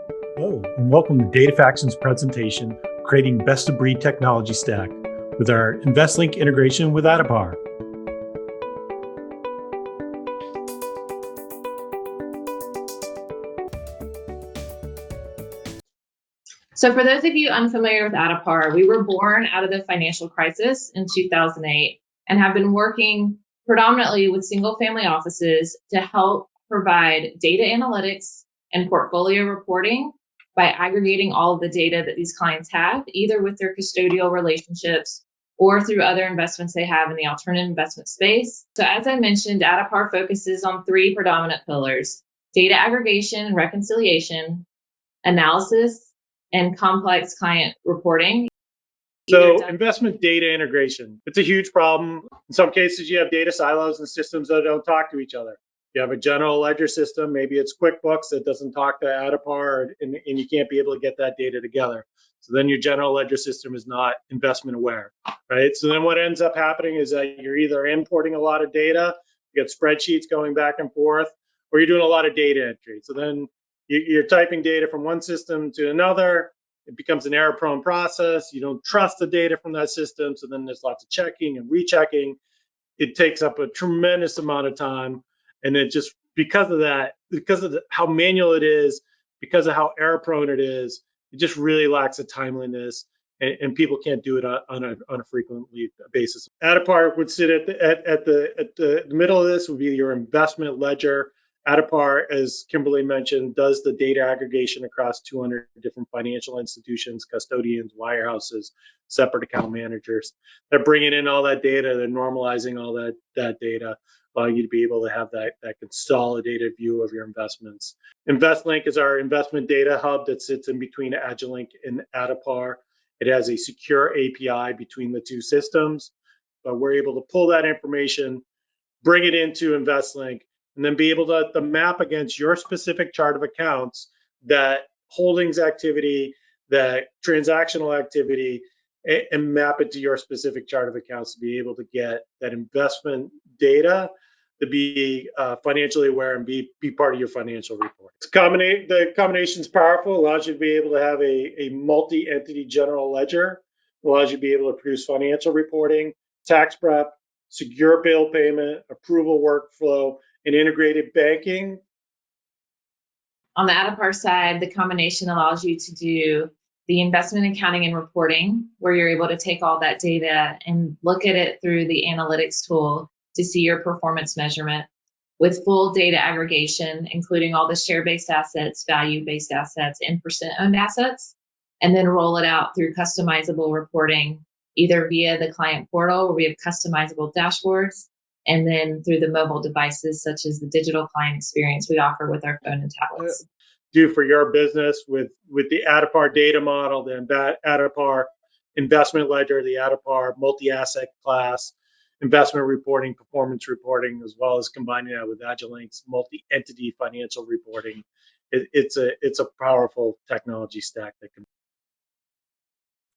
Hello, and welcome to Datafaction's presentation, Creating Best-of-Breed Technology Stack, with our InvestLink integration with Addepar. So for those of you unfamiliar with Addepar, we were born out of the financial crisis in 2008 and have been working predominantly with single-family offices to help provide data analytics and portfolio reporting by aggregating all of the data that these clients have, either with their custodial relationships or through other investments they have in the alternative investment space. So as I mentioned, Addepar focuses on three predominant pillars: data aggregation and reconciliation, analysis, and complex client reporting. So investment data integration, it's a huge problem. In some cases, you have data silos and systems that don't talk to each other. You have a general ledger system, maybe it's QuickBooks that doesn't talk to Addepar, and you can't be able to get that data together. So then your general ledger system is not investment aware, right? So then what ends up happening is that you're either importing a lot of data, you get spreadsheets going back and forth, or you're doing a lot of data entry. So then you're typing data from one system to another. It becomes an error-prone process. You don't trust the data from that system, so then there's lots of checking and rechecking. It takes up a tremendous amount of time, and it just because of that, because of how manual it is, because of how error-prone it is, it just really lacks a timeliness, and people can't do it on a frequent basis. Addepar would sit at the middle of this would be your investment ledger. Addepar, as Kimberly mentioned, does the data aggregation across 200 different financial institutions, custodians, wirehouses, separate account managers. They're bringing in all that data, they're normalizing all that data, allowing you to be able to have that consolidated view of your investments. InvestLink is our investment data hub that sits in between AgilLink and Addepar. It has a secure API between the two systems, but we're able to pull that information, bring it into InvestLink, and then be able to map against your specific chart of accounts that holdings activity, that transactional activity, and map it to your specific chart of accounts to be able to get that investment data to be financially aware and be part of your financial report. The combination is powerful, allows you to be able to have a multi-entity general ledger, allows you to be able to produce financial reporting, tax prep, secure bill payment, approval workflow, and integrated banking. On the Addepar side, the combination allows you to do the investment accounting and reporting, where you're able to take all that data and look at it through the analytics tool to see your performance measurement, with full data aggregation, including all the share-based assets, value-based assets, and percent-owned assets, and then roll it out through customizable reporting, either via the client portal where we have customizable dashboards, and then through the mobile devices such as the digital client experience we offer with our phone and tablets. Do for your business with the Addepar data model, the Addepar investment ledger, the Addepar multi-asset class, investment reporting, performance reporting, as well as combining that with AgilLink's multi-entity financial reporting. It's a powerful technology stack that can.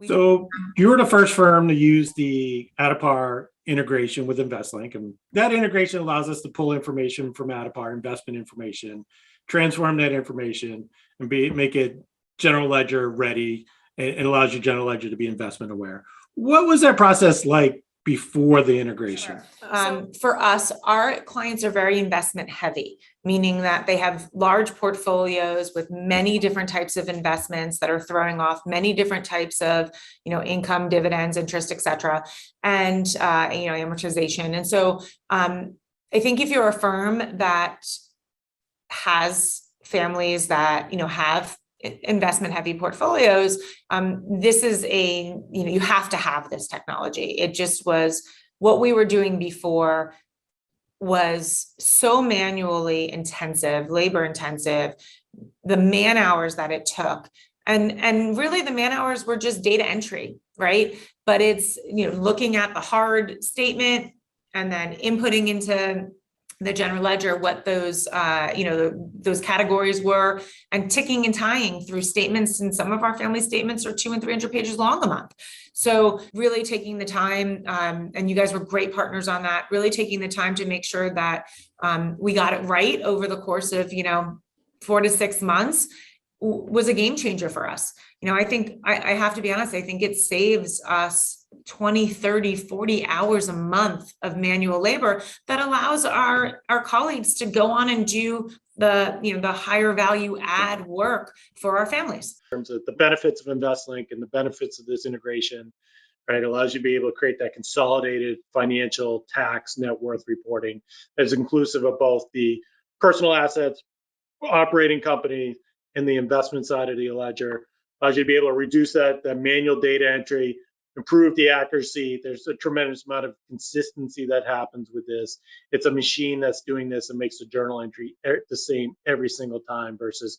So you were the first firm to use the Addepar integration with InvestLink, and that integration allows us to pull information from Addepar, investment information, transform that information, and make it general ledger ready, and allows your general ledger to be investment aware. What was that process like before the integration? Sure. For us, our clients are very investment heavy, meaning that they have large portfolios with many different types of investments that are throwing off many different types of, income, dividends, interest, et cetera, and, amortization. And so I think if you're a firm that has families that, have investment heavy portfolios, this is you have to have this technology. It just was what we were doing before was so manually intensive, labor intensive, the man hours that it took. And really the man hours were just data entry, right? But it's, looking at the hard statement and then inputting into the general ledger what those those categories were, and ticking and tying through statements. And some of our family statements are 200 and 300 pages long a month. So really taking the time, and you guys were great partners on that, really taking the time to make sure that we got it right over the course of 4 to 6 months. was a game changer for us. I think I have to be honest, I think it saves us 20, 30, 40 hours a month of manual labor that allows our colleagues to go on and do the higher value add work for our families. In terms of the benefits of InvestLink and the benefits of this integration, right? It allows you to be able to create that consolidated financial tax net worth reporting that's inclusive of both the personal assets, operating company, and the investment side of the ledger. Allows you to be able to reduce that manual data entry, improve the accuracy. There's a tremendous amount of consistency that happens with this. It's a machine that's doing this and makes the journal entry the same every single time versus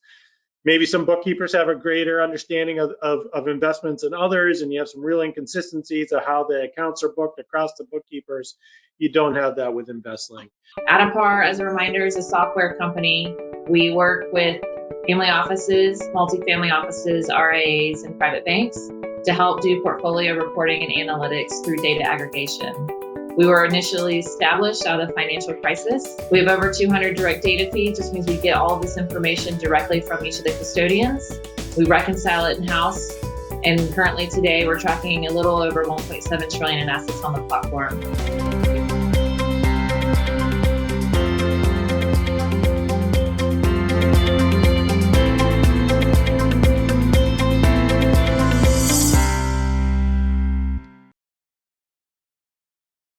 maybe some bookkeepers have a greater understanding of investments than others, and you have some real inconsistencies of how the accounts are booked across the bookkeepers. You don't have that with InvestLink. Addepar, as a reminder, is a software company. We work with family offices, multifamily offices, RIAs, and private banks to help do portfolio reporting and analytics through data aggregation. We were initially established out of the financial crisis. We have over 200 direct data feeds, which means we get all of this information directly from each of the custodians. We reconcile it in-house, and currently today we're tracking a little over 1.7 trillion in assets on the platform.